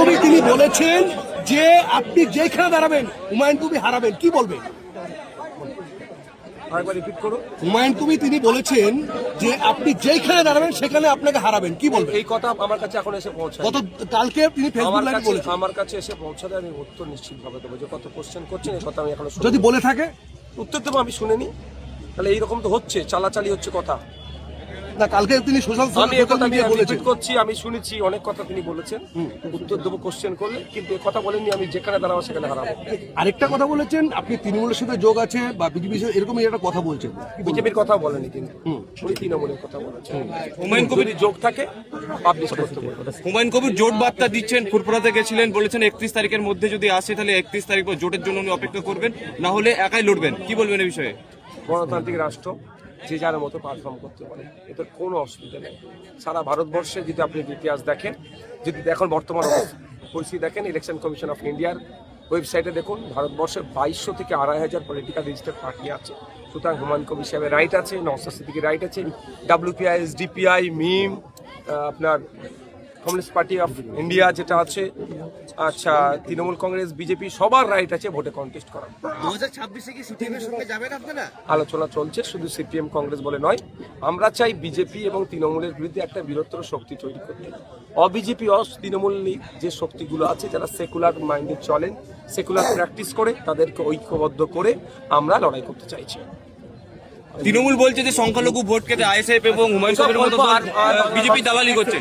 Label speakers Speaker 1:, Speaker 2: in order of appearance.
Speaker 1: কবির তিনি বলেছেন যে আপনি যেখানে দাঁড়াবেন হুমায়ুন কবির হারাবেন, কি বলবেন?
Speaker 2: আরেকবার রিপিট করো।
Speaker 1: হুমায়ুন কবির তিনি বলেছেন যে আপনি যেখানে দাঁড়াবেন সেখানে আপনাকে হারাবেন, কি বলবেন?
Speaker 2: এই কথা আমার কাছে এখন এসে পৌঁছায়।
Speaker 1: গত কালকে তিনি ফেসবুক লাইভে বলেছেন।
Speaker 2: আমার কাছে এসে পৌঁছালে আমি উত্তর নিশ্চিতভাবে দেবো। যে কত কোশ্চেন করছেন এই কথা আমি এখন
Speaker 1: যদি বলে থাকে
Speaker 2: উত্তর দেবো, আমি শুনিনি। তাহলে এইরকম তো হচ্ছে, চালাচালি হচ্ছে কথা।
Speaker 1: না, কালকে তিনি সোশ্যাল মিডিয়া বলেছেন,
Speaker 2: করছি, আমি শুনেছি অনেক কথা তিনি বলেছেন, উত্তর দেবো কোশ্চেন করলে, কিন্তু এই কথা বলেননি আমি যেখানে দাঁড়াবো সেখানে হারাবো।
Speaker 1: আরেকটা কথা বলেছেন আপনি তৃণমূলের সাথে যোগ আছে বা বিজেপির সাথে, এরকমই একটা কথা বলছেন।
Speaker 2: বিজেপির কথা বলেনি, কিন্তু উনি তৃণমূলের কথা বলেছেন। হুমায়ুন কবির যোগ থাকে পাবলিশ করতে বলবো।
Speaker 3: হুমায়ুন কবির জোট বার্তা দিচ্ছেন, ফুরফুরাতে গেছিলেন, বলেছেন 31 তারিখের মধ্যে যদি আসে তাহলে 31 তারিখ পর জোটের জন্য উনি অপেক্ষা করবেন, না হলে একাই লড়বেন। কি বলবেন এই বিষয়ে?
Speaker 2: গণতান্ত্রিক রাষ্ট্র, যে যার মতো পারফর্ম করতে পারে, এতে কোনো অসুবিধা নেই। সারা ভারতবর্ষে যদি আপনি ইতিহাস দেখেন, যদি এখন বর্তমান পরিস্থিতি দেখেন, ইলেকশন কমিশন অফ ইন্ডিয়ার ওয়েবসাইটে দেখুন, ভারতবর্ষে 2200 থেকে 2500 পলিটিক্যাল রেজিস্টার্ড পার্টি আছে। সুতরাং হুমায়ুন কবির সাহেবের রাইট আছে, নওশাদ সিদ্দিকীর রাইট আছে, WPI, SDPI, মিম, আপনার কমিউনিস্ট পার্টি অফ ইন্ডিয়া যেটা আছে, আচ্ছা তৃণমূল কংগ্রেস, বিজেপি, সবার রাইট আছে ভোটে কন্টেস্ট করার।
Speaker 4: 2026-এ কি সিপিএমের সঙ্গে যাবেন আপনারা?
Speaker 2: আলোচনা চলছে, শুধু সিপিএম কংগ্রেস বলে নয়। আমরা চাই বিজেপি এবং তৃণমূলের বিরুদ্ধে একটা বৃহত্তর শক্তি তৈরি করতে। অবিজেপি তৃণমূল যে শক্তিগুলো আছে, যারা সেকুলার মাইন্ডে চলেন, সেকুলার প্র্যাকটিস করে, তাদেরকে ঐক্যবদ্ধ করে আমরা লড়াই করতে চাইছি।
Speaker 3: তৃণমূল বলছে যে সংখ্যালঘু ভোট কেটে আইএসএফ এবং হুমায়ুন কবির মতো বিজেপি দালালি করছে।